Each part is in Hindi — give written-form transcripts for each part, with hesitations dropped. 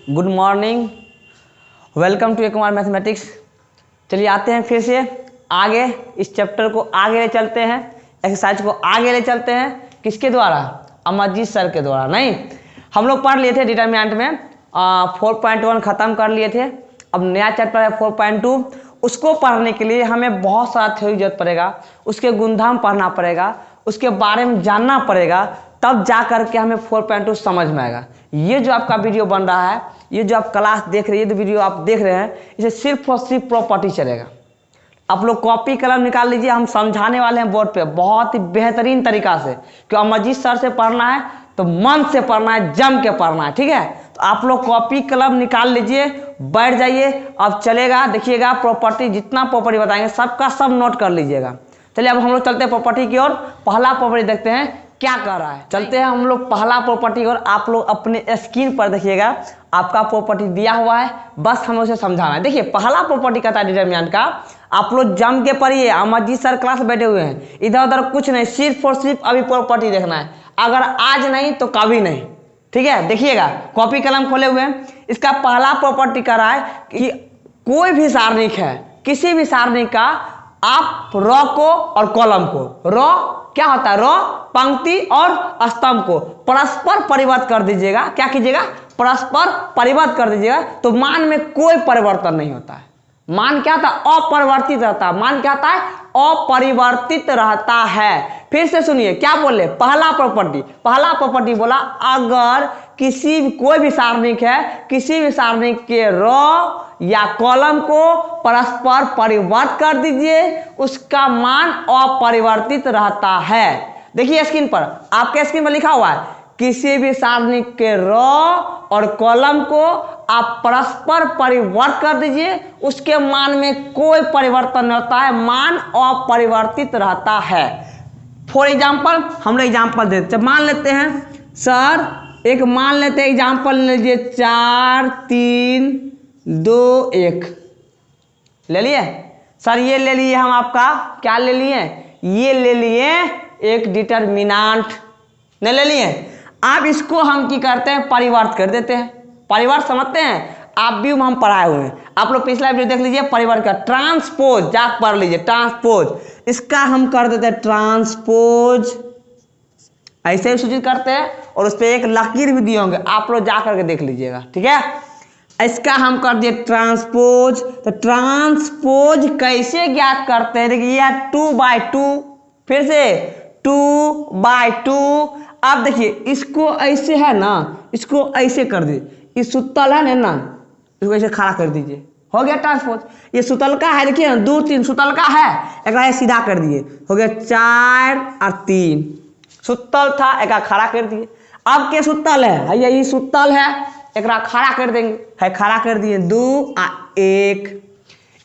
Good morning, welcome to A Kumar mathematics. चलिए आते हैं फिर से आगे, इस चैप्टर को आगे ले चलते हैं, एक्सरसाइज को आगे ले चलते हैं। किसके द्वारा? अमरजीत सर के द्वारा। नहीं, हम लोग पढ़ लिए थे डिटरमिनेंट में 4.1 ख़त्म कर लिए थे। अब नया चैप्टर है 4.2। उसको पढ़ने के लिए हमें बहुत सारा थ्योरी जरूरत पड़ेगा, उसके गुणधर्म पढ़ना पड़ेगा, उसके बारे में जानना पड़ेगा, तब जा करके हमें 4.2 समझ में आएगा। ये जो आपका वीडियो बन रहा है, ये जो आप क्लास देख रहे हैं, ये जो वीडियो आप देख रहे हैं, इसे सिर्फ और सिर्फ प्रॉपर्टी चलेगा। आप लोग कॉपी कलम निकाल लीजिए, हम समझाने वाले हैं बोर्ड पे बहुत ही बेहतरीन तरीका से। कि अमरजीत सर से पढ़ना है तो मन से पढ़ना है, जम के पढ़ना है, ठीक है। तो आप लोग कॉपी कलम निकाल लीजिए, बैठ जाइए, अब चलेगा। देखिएगा प्रॉपर्टी, जितना प्रॉपर्टी बताएंगे सबका सब नोट कर लीजिएगा। चलिए अब हम लोग चलते हैं प्रॉपर्टी की ओर। पहला प्रॉपर्टी देखते हैं क्या कर रहा है। चलते हैं हम लोग पहला प्रॉपर्टी और आप लोग अपने स्क्रीन पर देखिएगा, आपका प्रॉपर्टी दिया हुआ है, बस हमें उसे समझाना है। देखिए पहला प्रॉपर्टी कहता है डिटरमिनेंट का, आप लोग जम के पढ़िए। अमरजीत सर क्लास बैठे हुए हैं, इधर उधर कुछ नहीं, सिर्फ और सिर्फ अभी प्रॉपर्टी देखना है। अगर आज नहीं तो कभी नहीं, ठीक है। देखिएगा कॉपी कलम खोले हुए हैं। इसका पहला प्रॉपर्टी कह रहा है कि कोई भी सारणिक है, किसी भी सारणिक का आप रॉ को और कॉलम को, रॉ क्या होता है, रॉ पंक्ति और स्तंभ को परस्पर परिवर्तित कर दीजिएगा। क्या कीजिएगा? परस्पर परिवर्तित कर दीजिएगा, तो मान में कोई परिवर्तन नहीं होता है। मान क्या था? अपरिवर्तित रहता है। मान क्या होता है? अपरिवर्तित रहता है। फिर से सुनिए क्या बोले, पहला प्रॉपर्टी बोला, अगर कोई भी सारणिक है, किसी भी सारणिक के रॉ या कॉलम को परस्पर परिवर्तित कर दीजिए, उसका मान अपरिवर्तित रहता है। देखिए स्क्रीन पर, आपके स्क्रीन पर लिखा हुआ है, किसी भी सारणिक के रॉ और कॉलम को आप परस्पर परिवर्तित कर दीजिए, उसके मान में कोई परिवर्तन नहीं होता है, मान अपरिवर्तित रहता है। फॉर एग्जाम्पल हम लोग एग्जाम्पल देते, मान लेते हैं सर, एक मान लेते हैं एग्जाम्पल लीजिए 4 3 2 1 ले लिए सर। ये ले लिए हम, आपका क्या ले लिए? ये ले लिए एक डिटरमिनेंट, नहीं ले लिए। अब इसको हम की करते हैं, परिवर्तित कर देते हैं। परिवर्त समझते हैं आप भी, हम पढ़ाए हुए हैं। आप लोग पिछला वीडियो देख लीजिए, परिवर्त का ट्रांसपोज जाकर पढ़ लीजिए, ट्रांसपोज। इसका हम कर देते हैं ट्रांसपोज, ऐसे ही सूचित करते हैं, और उस पर एक लकीर भी दिए होंगे, आप लोग जा करके देख लीजिएगा, ठीक है। इसका हम कर दिए ट्रांसपोज। तो ट्रांसपोज कैसे ज्ञात करते हैं? देखिए यह 2/2, फिर से 2/2। अब देखिए इसको ऐसे है ना, इसको ऐसे कर दीजिए, इस सुतल है ना, इसको ऐसे खड़ा कर दीजिए, हो गया ट्रांसपोज। ये सुतल का है, देखिए 2 3 सुतल का है, एक सीधा कर दिए, हो गया 4 और 3। सुतल था, एक खड़ा कर दिए। अब के सुतल है, भैया ये सुतल है, एक खड़ा कर देंगे, है खड़ा कर दिए, 2 और 1।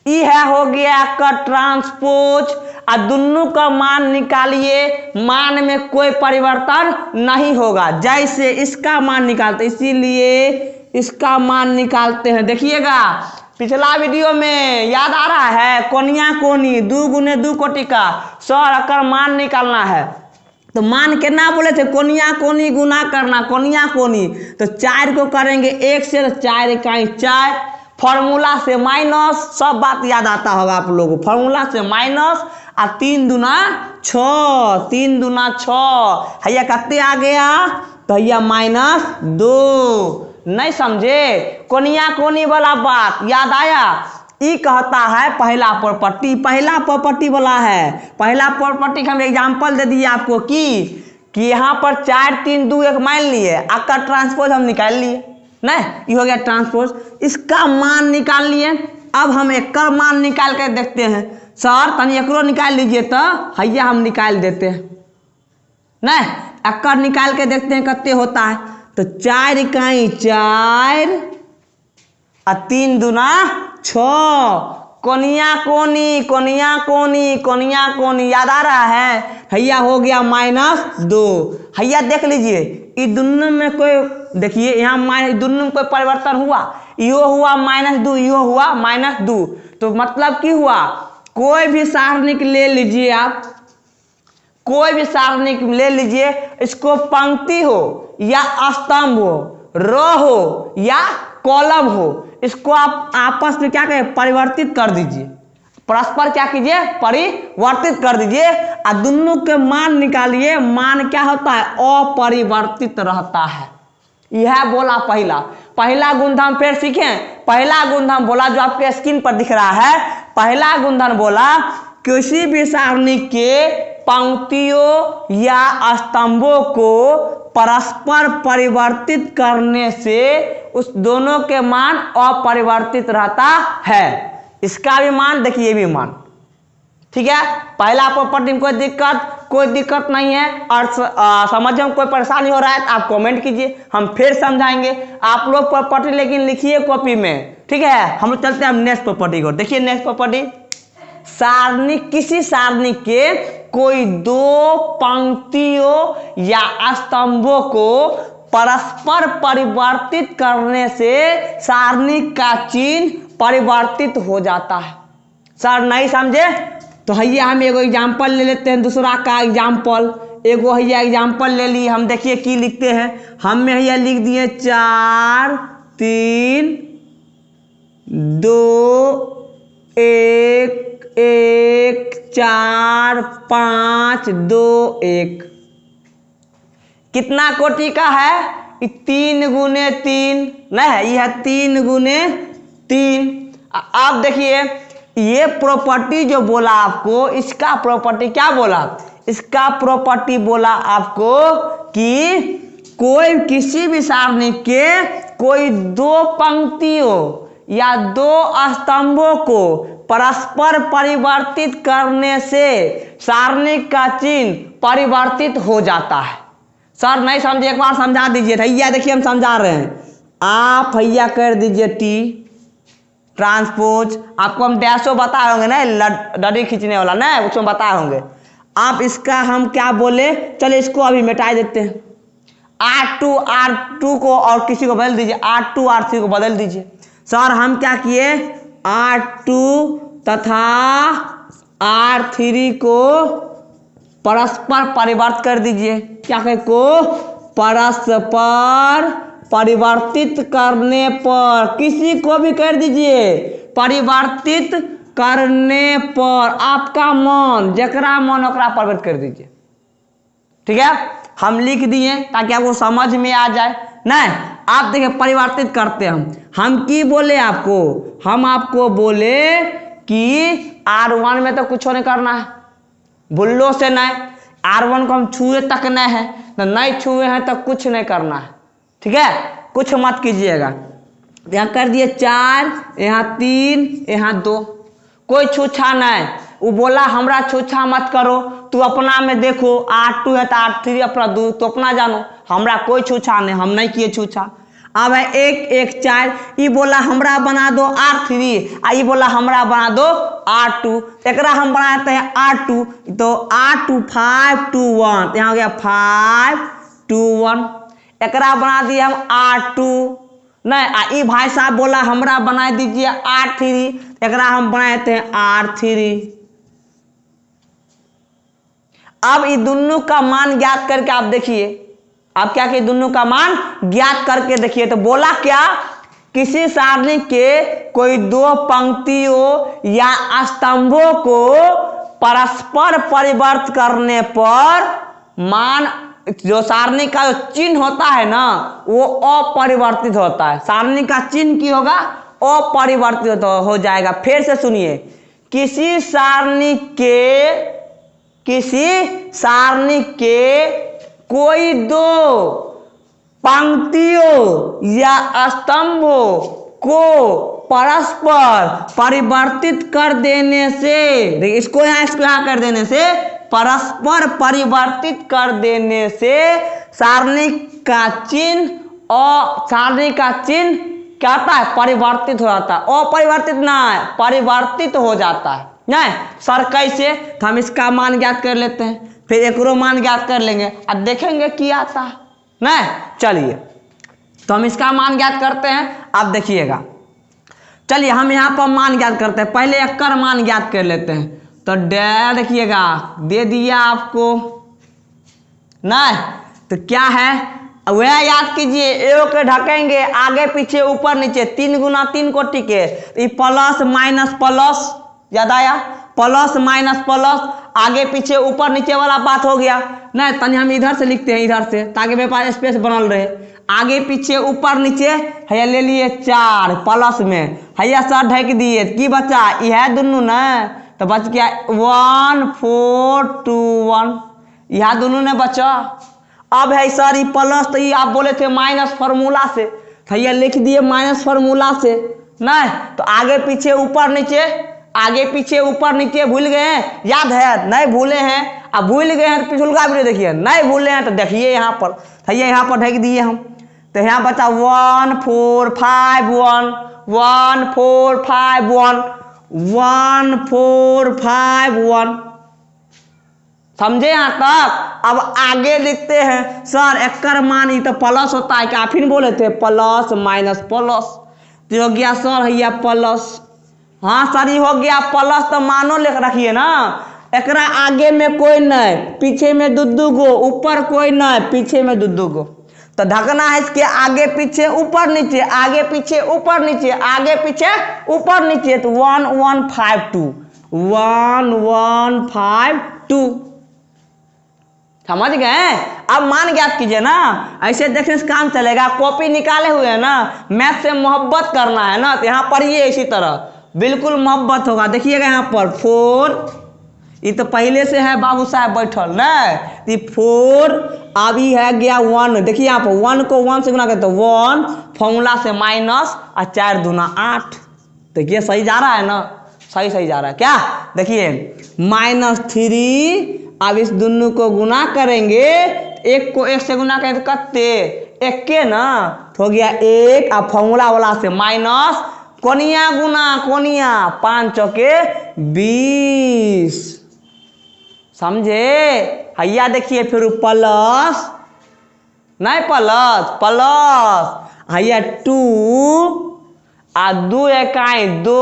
ई है, हो गया आपका ट्रांसपोज। और दोनों का मान निकालिए, मान में कोई परिवर्तन नहीं होगा। जैसे इसका मान निकालते, इसीलिए इसका मान निकालते हैं। देखिएगा पिछला वीडियो में याद आ रहा है, कोनिया कोनी 2 गुने 2 कोटि का सर अकर मान निकालना है, तो मान कितना बोले थे? कोनिया कोनी गुना करना, कोनिया कोनी। तो 4 को करेंगे 1 से, तो 4 इकाई 4, फॉर्मूला से माइनस, सब बात याद आता होगा आप लोगों को। फॉर्मूला से माइनस और 3 दूना 6, 3 दूना 6, भैया कितने आ गया? भैया -2। नहीं समझे? कोनिया कोनी वाला बात याद आया? ई कहता है पहला प्रॉपर्टी वाला है। पहला प्रॉपर्टी का हम एग्जाम्पल दे दिए आपको कि यहाँ पर 4 3 2 1 मान लिए, आपका ट्रांसपोज हम निकाल लिए, नहीं ये हो गया ट्रांसपोज। इसका मान निकाल लिए। अब हम एक मान निकाल कर देखते हैं। सर तनी एकरो निकाल लीजिए, तो भैया हम निकाल देते हैं, नहीं एक निकाल के देखते हैं कितने होता है। तो 4 इकाई 4 और 3 दूना 6, कोनिया कोनी कोनिया कोनी कोनिया कोनी, याद आ रहा है? भैया हो गया -2। भैया देख लीजिए, ये दोनों में कोई, देखिए यहाँ दोनों में कोई परिवर्तन हुआ, यो हुआ -2, यो हुआ -2। तो मतलब की हुआ, कोई भी सारणिक ले लीजिए आप, कोई भी सारणिक ले लीजिए, इसको पंक्ति हो या स्तंभ हो, रो हो या कॉलम हो, इसको आप आपस में क्या करें, परिवर्तित कर दीजिए, परस्पर क्या कीजिए, परिवर्तित कर दीजिए और दोनों के मान निकालिए। मान क्या होता है, अपरिवर्तित रहता है। यह बोला पहला गुणधर्म। फिर सीखें, पहला गुणधर्म बोला जो आपके स्क्रीन पर दिख रहा है। पहला गुणधर्म बोला किसी भी सारणी के पंक्तियों या स्तंभों को परस्पर परिवर्तित करने से उस दोनों के मान अपरिवर्तित रहता है। इसका भी मान देखिए, भी मान ठीक है। पहला प्रॉपर्टी में कोई दिक्कत नहीं है, और समझ में कोई परेशानी हो रहा है तो आप कमेंट कीजिए, हम फिर समझाएंगे। आप लोग प्रॉपर्टी लेकिन लिखिए कॉपी में, ठीक है। हम लोग चलते हैं नेक्स्ट प्रॉपर्टी को। देखिए नेक्स्ट प्रॉपर्टी, सारणी, किसी सारणी के कोई दो पंक्तियों या स्तंभों को परस्पर परिवर्तित करने से सारणी का चिन्ह परिवर्तित हो जाता है। सर नहीं समझे तो हैया हम एगो एग्जाम्पल ले लेते हैं, दूसरा का एग्जाम्पल। एगो हैया एग्जाम्पल ले लिए हम, देखिए की लिखते हैं। हम में हैया लिख दिए 4 3 2 1 1 4 5 2 1। कितना कोटि का है, 3 गुने 3 नहीं है, यह 3 गुने 3। अब देखिए ये प्रॉपर्टी जो बोला आपको, इसका प्रॉपर्टी क्या बोला, इसका प्रॉपर्टी बोला आपको कि कोई किसी भी सारणी के कोई दो पंक्तियों या दो स्तंभों को परस्पर परिवर्तित करने से सारणी का चिन्ह परिवर्तित हो जाता है। सर नहीं समझे, एक बार समझा दीजिए। भैया देखिए हम समझा रहे हैं, आप भैया कर दीजिए टी ट्रांसपोज। आपको हम डैशो बताए होंगे ना, लड़ी खींचने वाला ना, उसमें बताए होंगे। आप इसका हम क्या बोले, चलिए इसको अभी मिटा देते हैं। R2 को और किसी को बदल दीजिए, R2 R3 को बदल दीजिए। सर हम क्या किए, R2 तथा R3 को परस्पर परिवर्तित कर दीजिए। क्या कहे को, परस्पर परिवर्तित करने पर, किसी को भी कर दीजिए, परिवर्तित करने पर आपका मन, जकरा मन ओकरा परिवर्तित कर दीजिए। ठीक है, हम लिख दिए ताकि आपको समझ में आ जाए। नहीं, आप देखिए परिवर्तित करते हैं हम की बोले आपको, हम आपको बोले कि R1 में तो कुछ नहीं करना है, भूलो से नहीं। R1 को हम छुए तक नहीं है, नहीं छुए हैं तो कुछ नहीं करना है। ठीक है, कुछ मत कीजिएगा। यहाँ कर दिए 4, यहाँ 3, यहाँ 2, कोई छूछा नहीं। वो बोला हमरा छूछा मत करो, तू अपना में देखो, R2 है तो R3 अपना दो, तो अपना जानो, हमरा कोई छूछा नहीं, हम नहीं किए छूछा। अब है 1 1 4, ये बोला हमरा बना दो R3, ये बोला हमरा बना दो R2, एकरा हम बनाते हैं R2, तो R2 5 2 1, यहाँ हो गया 5 2 1। एकरा बना दिए हम R2, नहीं, भाई साहब बोला हमरा बना दीजिए R3, एकरा हम बनाते हैं R3। अब ये दोनों का मान ज्ञात करके आप देखिए, आप क्या कि दोनों का मान ज्ञात करके देखिए। तो बोला क्या, किसी सारणी के कोई दो पंक्तियों या स्तंभों को परस्पर परिवर्तित करने पर मान, जो सारणी का जो चिन्ह होता है ना, वो अपरिवर्तित होता है। सारणी का चिन्ह की होगा, अपरिवर्तित हो जाएगा। फिर से सुनिए, किसी सारणी के कोई दो पंक्तियों या स्तंभों को परस्पर परिवर्तित कर देने से, देखिए इसको यहाँ कर देने से, परस्पर परिवर्तित कर देने से सारणी का चिन्ह और सारणी का चिन्ह क्या होता है, परिवर्तित हो जाता है। अपरिवर्तित ना है, परिवर्तित हो जाता है। नहीं सर कैसे, तो हम इसका मान ज्ञात कर लेते हैं, फिर एकरो मान ज्ञात कर लेंगे, अब देखेंगे क्या आता है। नहीं चलिए, तो हम इसका मान ज्ञात करते हैं, आप देखिएगा। चलिए हम यहाँ पर मान ज्ञात करते हैं, पहले एकर मान ज्ञात कर लेते हैं। तो देखिएगा दे दिया आपको, नहीं तो क्या है वह याद कीजिए, ए के ढकेंगे आगे पीछे ऊपर नीचे, 3 गुना 3 को टिके, तो प्लस माइनस प्लस, याद आया, प्लस माइनस प्लस, आगे पीछे ऊपर नीचे वाला बात हो गया। नहीं तनी हम इधर से लिखते हैं, इधर से, ताकि मेरे पास स्पेस बनल रहे। आगे पीछे ऊपर नीचे हैया ले लिए 4 प्लस में, हैया सर ढक दिए, की बचा यह दोनों न, तो बच गया 1 4 2 1, यह दोनों ने बचा। अब है सर ये प्लस, तो ये आप बोले थे माइनस फार्मूला से, भैया लिख दिए माइनस फार्मूला से। नहीं तो आगे पीछे ऊपर नीचे, आगे पीछे ऊपर नीचे भूल गए हैं, याद है? नहीं भूले हैं। अब भूल गए हैं तो पिछुलका वीडियो देखिए, नहीं भूले हैं तो देखिए यहाँ पर, भैया यहाँ पर ढक दिए हम, तो यहाँ बचा 1 4 5 1 1 4 5 1 1 4 5 1, समझे यहाँ तक? अब आगे लिखते हैं सर एकर मान ही तो प्लस होता है, क्या फिर बोले थे प्लस माइनस प्लस, तो हो गया सर भैया प्लस। हाँ सर ये हो गया प्लस, तो मानो लिख रखिए ना, एकरा आगे में कोई नहीं, पीछे में दू गो, ऊपर कोई नहीं, पीछे में दू गो, तो ढकना है इसके आगे पीछे ऊपर नीचे, आगे पीछे ऊपर नीचे, आगे पीछे ऊपर नीचे, तो 1 1 5 2 1 1 5 2, समझ गए? अब मान ज्ञात कीजिए ना, ऐसे देखने से काम चलेगा। कॉपी निकाले हुए है ना, मैथ से मोहब्बत करना है ना, तो यहाँ पढ़िए इसी तरह बिल्कुल मोहब्बत होगा। देखिएगा यहाँ पर 4, ये तो पहले से है बाबू साहब बैठल नहीं, 4 अभी है गया 1, देखिए यहाँ पर 1 को 1 से गुना करते 1 फॉर्मूला से माइनस और 4 दूना 8, देखिए सही जा रहा है ना, सही सही जा रहा है क्या? देखिए -3, अब इस दोनों को गुना करेंगे, एक को 1 से गुना करें तो कत्ते 1 के ना, तो हो गया 1, अब फॉर्मूला वाला से माइनस, कोनिया गुना कोनिया, 5 चौके 20, समझे? हैया देखिए फिर प्लस, नहीं प्लस प्लस, हैया 2 आ 2 इकाई 2,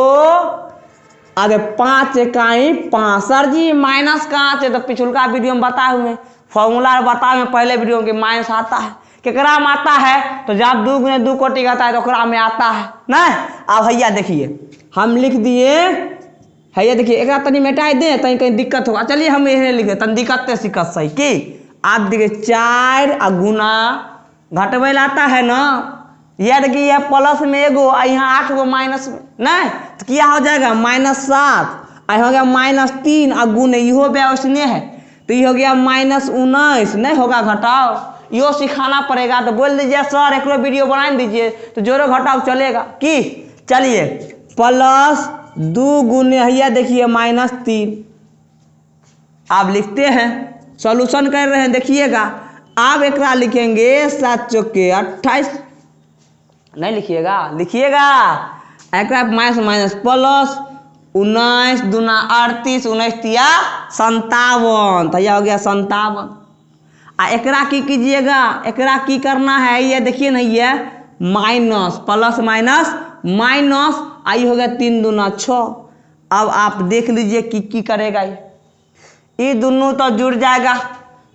आगे 5 इकाई 5, सर जी माइनस कहाँ से? तो पिछुलका वीडियो में बताए हुए, फॉर्मूला बताए हुए पहले वीडियो के, माइनस आता है, केकरा में आता है? तो जब 2 गुने 2 कोटि आता है तो ओकरा में आता है नहीं। अब भैया देखिए हम लिख दिए, भैया देखिए एक तनी मिटाई दे, तनी कहीं दिक्कत होगा, चलिए हम यही लिखे, तनी दिक्कत सिक्कत सही की। आप देखिए 4 आ गुना घटवे आता है ना, यह देखिए यह प्लस में एगो, यहाँ 8 गो माइनस में, नहीं तो क्या हो जाएगा -7, हो गया -3 आ गुने, इहो वैसने है, तो ये हो गया -19, नहीं होगा घटाओ, यो सिखाना पड़ेगा। तो बोल दीजिए सर एक वीडियो बना दीजिए, तो जोड़ो घटाओ चलेगा कि? चलिए प्लस 2 गुने हैया देखिए -3, आप लिखते हैं, सॉल्यूशन कर रहे हैं, देखिएगा। आप एक लिखेंगे 7 चौके 28, नहीं लिखिएगा, लिखिएगा एक माइनस माइनस प्लस, 19 दूना 38, 19 तिया 57, तो यह हो गया 57। आ एकरा की कीजिएगा, एकरा की करना है, ये देखिए ना, ये माइनस प्लस माइनस माइनस, आई हो गया 3 दूना 6। अब आप देख लीजिए की करेगा, ये दोनों तो जुड़ जाएगा,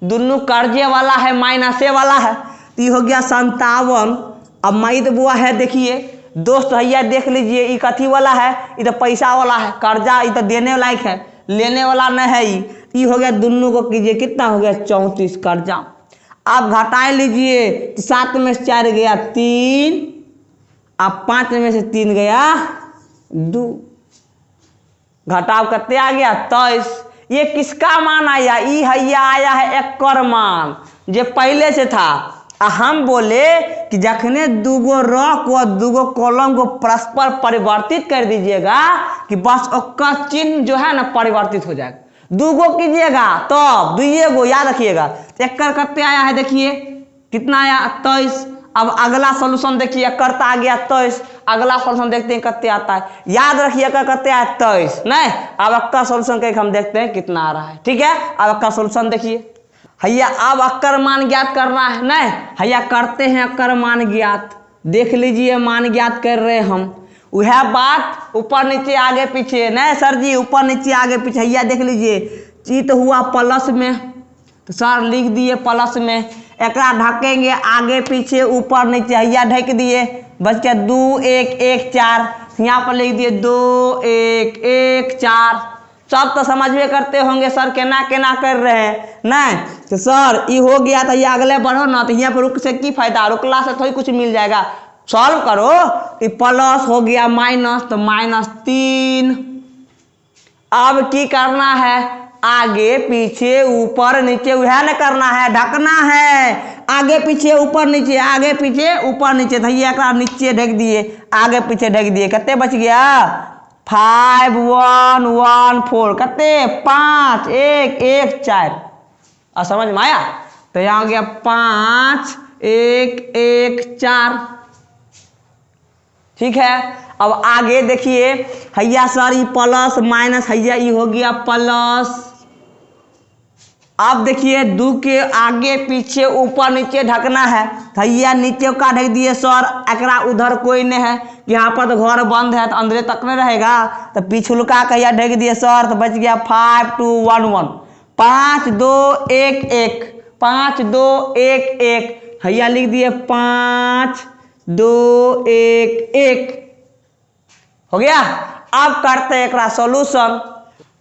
दोनों कर्जे वाला है माइनसे वाला है, तो ये हो गया 57। अब माई तो बुआ है, देखिए दोस्त भैया देख लीजिए, ये कथी वाला है? ये तो पैसा वाला है, कर्जा ये तो देने लायक है, लेने वाला नहीं है। ये हो गया, दोनों को कीजिए, कितना हो गया 34 कर्जा। आप घटाए लीजिए, तो 7 में से 4 गया 3, अब 5 में से 3 गया 2, घटाव करते आ गया 23। ये किसका मान आया? ये हैया आया है एकर मान, जो पहले से था। हम बोले कि जखने 2 गो रो को 2 गो कॉलम को परस्पर परिवर्तित कर दीजिएगा कि बस उसका चिन्ह जो है ना परिवर्तित हो जाएगा। 2 गो कीजिएगा तो 2 गो, याद रखिएगा। एकर करते आया है, देखिए कितना आया 23। अब अगला सोल्यूशन देखिए, एकर आ गया 23, अगला सोल्यूशन देखते हैं कितने आता है, याद रखिए एकर करते आया 23, नहीं। अब अक्का सोल्यूशन करके हम देखते हैं कितना आ रहा है, ठीक है। अब अक्का सोल्यूशन देखिए, हैया अब अक्कर मान ज्ञात करना है, नहीं हैया करते हैं अक्कर मान ज्ञात, देख लीजिए मान ज्ञात कर रहे हम, वह बात ऊपर नीचे आगे पीछे, नहीं सर जी ऊपर नीचे आगे पीछे, हैया देख लीजिए, चित हुआ प्लस में, तो सर लिख दिए प्लस में, एकरा ढकेंगे आगे पीछे ऊपर नीचे, हैया ढक दिए, बच गया 2 1 1 4। यहाँ पर लिख दिए 2 1 1 4। सब तो समझ में करते होंगे सर केना केना कर रहे हैं नहीं। तो सर ये हो गया तो ये अगले बढ़ो ना, तो यहाँ पर रुक से की फायदा, रुकला से थोड़ी कुछ मिल जाएगा। सॉल्व करो, ये प्लस हो गया माइनस, तो -3। अब की करना है, आगे पीछे ऊपर नीचे वह न करना है, ढकना है। आगे पीछे ऊपर नीचे, आगे पीछे ऊपर नीचे, भैया का नीचे ढक दिए, आगे पीछे ढक दिए, कितने बच गया 5 1 1 4, कितने 5 1 1 4। और समझ में आया, तो यहाँ हो गया 5 1 1 4। ठीक है, अब आगे देखिए, हैया सर ये प्लस माइनस, हैया ये हो गया प्लस। अब देखिए 2 के आगे पीछे ऊपर नीचे ढकना है, हैया नीचे का ढक दिए सर, एकरा उधर कोई नहीं है, यहाँ पर तो घर बंद है तो अंदर तक नहीं रहेगा, तो पिछुलका कहिया ढक दिए सर, तो बच गया 5 2 1 1, 5 2 1 1, 5 2 1 1, हैया लिख दिए 5 2 1 1। हो गया। अब करते हैं एकरा सॉल्यूशन।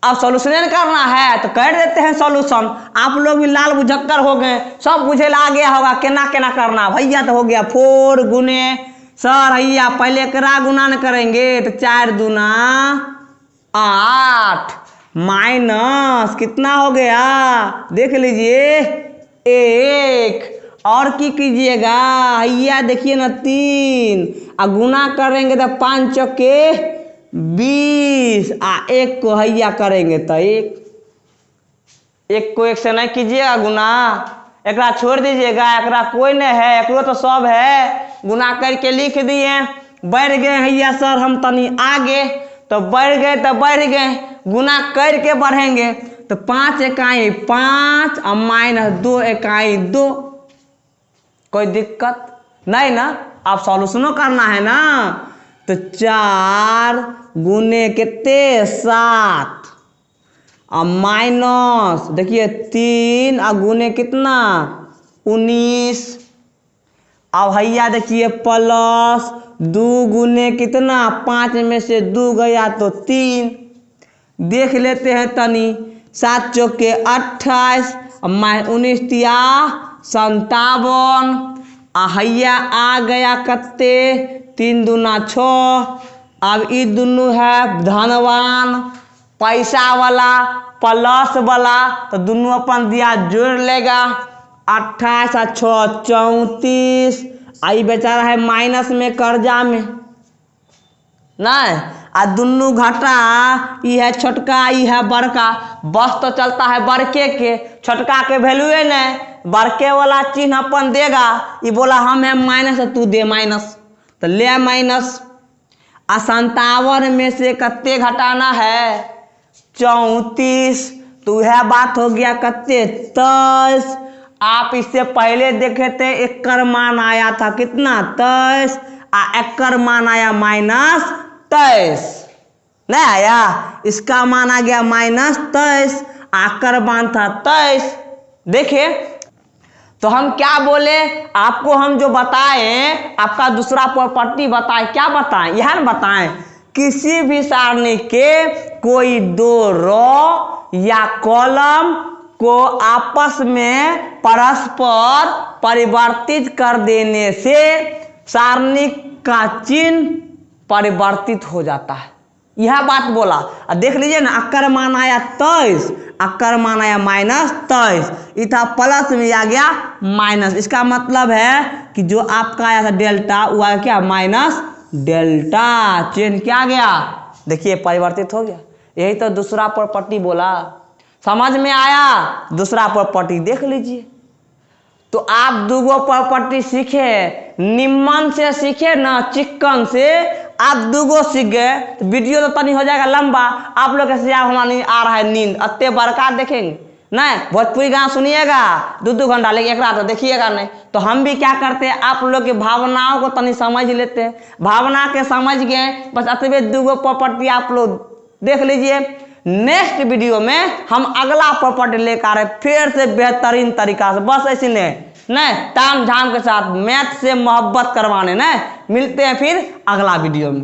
अब सॉल्यूशन करना है तो कर देते हैं सॉल्यूशन। आप लोग भी लाल बुझक्कर हो गए, सब बुझे आ गया होगा केना केना करना। भैया तो हो गया 4 गुने सर, भैया पहले करा गुना न करेंगे तो 4 दूना 8 माइनस कितना हो गया देख लीजिए 1। और की कीजिएगा, भैया देखिए ना 3, और गुना करेंगे तो 5 चौके 20, आ 1 को हैया करेंगे तो 1 को 1 से नहीं कीजिएगा गुना, एकरा छोड़ दीजिएगा, एकरा कोई नहीं है, एकरो तो सब है। गुना करके लिख दिए, बढ़ गए हैया सर हम तनी आगे, तो बढ़ गए तो बढ़ गए, गुना करके बढ़ेंगे तो 5 इकाई 5 और -2 इकाई 2, कोई दिक्कत नहीं ना। आप सॉल्यूशनों करना है ना, तो 4 गुने कितने 7 और माइनस देखिए 3 और गुने कितना 19। अब हैया देखिए प्लस 2 गुने कितना 5 में से 2 गया तो 3। देख लेते हैं तनी, 7 चौके 28 और -19 तिया 57। हैया आ गया कत्ते 3 दूना 6। अब ये दोनों है धनवान पैसा वाला प्लस वाला, तो दोनों अपन दिया जोड़ लेगा 28 और 6 34। आई बेचारा है माइनस में कर्जा में नहीं, आ दोनों घटा, ये है छोटका ये है बड़का, बस तो चलता है बड़के के, छोटका के वैल्यू है नहीं, बड़के वाला चिन्ह अपन देगा। ये बोला हम है माइनस तू दे माइनस, तो ले माइनस। 57 में से कत्ते घटाना है 34, तो यह बात हो गया कत्ते 23। आप इससे पहले देखे थे एकड़ मान आया था कितना 23, एकड़ मान आया -23 नहीं आया, इसका मान आ गया -23, एकड़ मान था 23। देखिए तो हम क्या बोले आपको, हम जो बताएं आपका दूसरा प्रॉपर्टी बताएं, क्या बताएं यह न बताएं, किसी भी सारणी के कोई 2 रो या कॉलम को आपस में परस्पर परिवर्तित कर देने से सारणी का चिन्ह परिवर्तित हो जाता है, यह बात बोला। और देख लीजिए ना, अक्कर मान आया 23, अक्कर मान आया -23, इतना प्लस में आ गया माइनस। इसका मतलब है कि जो आपका आया था डेल्टा वो आया क्या माइनस डेल्टा, चिन्ह क्या गया देखिए परिवर्तित हो गया। यही तो दूसरा प्रॉपर्टी बोला, समझ में आया। दूसरा प्रॉपर्टी देख लीजिए, तो आप दूगो प्रॉपर्टी सीखे, निम्न से सीखे ना चिक्कन से, आप दूगो सीख गए तो वीडियो तो तनी हो जाएगा लंबा, आप लोग कैसे हमारा आ रहा है नींद, अत्ते बड़का देखेंगे नहीं, भोजपुरी गाना सुनिएगा 2-2 घंटा, लेकिन एक रात तो देखिएगा नहीं। तो हम भी क्या करते हैं, आप लोग के भावनाओं को तनी समझ लेते हैं, भावना के समझ गए बस, अतवे दूगो प्रॉपर्टी आप लोग देख लीजिए। नेक्स्ट वीडियो में हम अगला प्रॉपर्टी लेकर आ रहे फिर से बेहतरीन तरीका से, बस ऐसे नहीं नहीं, ताम झाम के साथ मैथ से मोहब्बत करवाने नहीं। मिलते हैं फिर अगला वीडियो में।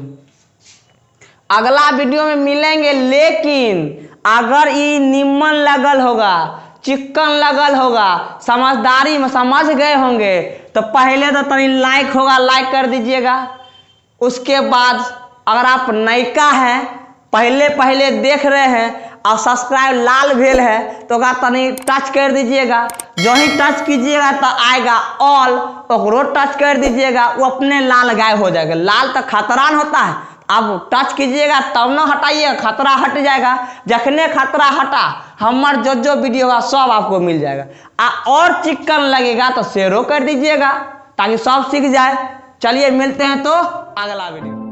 अगला वीडियो में मिलेंगे, लेकिन अगर ये निम्न लगल होगा, चिकन लगल होगा, समझदारी में समझ गए होंगे तो पहले तो तनी लाइक होगा, लाइक कर दीजिएगा। उसके बाद अगर आप नयका हैं, पहले पहले देख रहे हैं और सब्सक्राइब लाल भेल है तो का तनी टच कर दीजिएगा। जो ही टच कीजिएगा तो आएगा ऑल, तो टच कर दीजिएगा, वो अपने लाल गायब हो जाएगा। लाल तो खतरान होता है, अब टच कीजिएगा तब ना हटाइएगा, खतरा हट जाएगा। जखने खतरा हटा हमार जो वीडियो होगा सब आपको मिल जाएगा। और चिकन लगेगा तो शेयर कर दीजिएगा ताकि सब सीख जाए। चलिए मिलते हैं तो अगला वीडियो।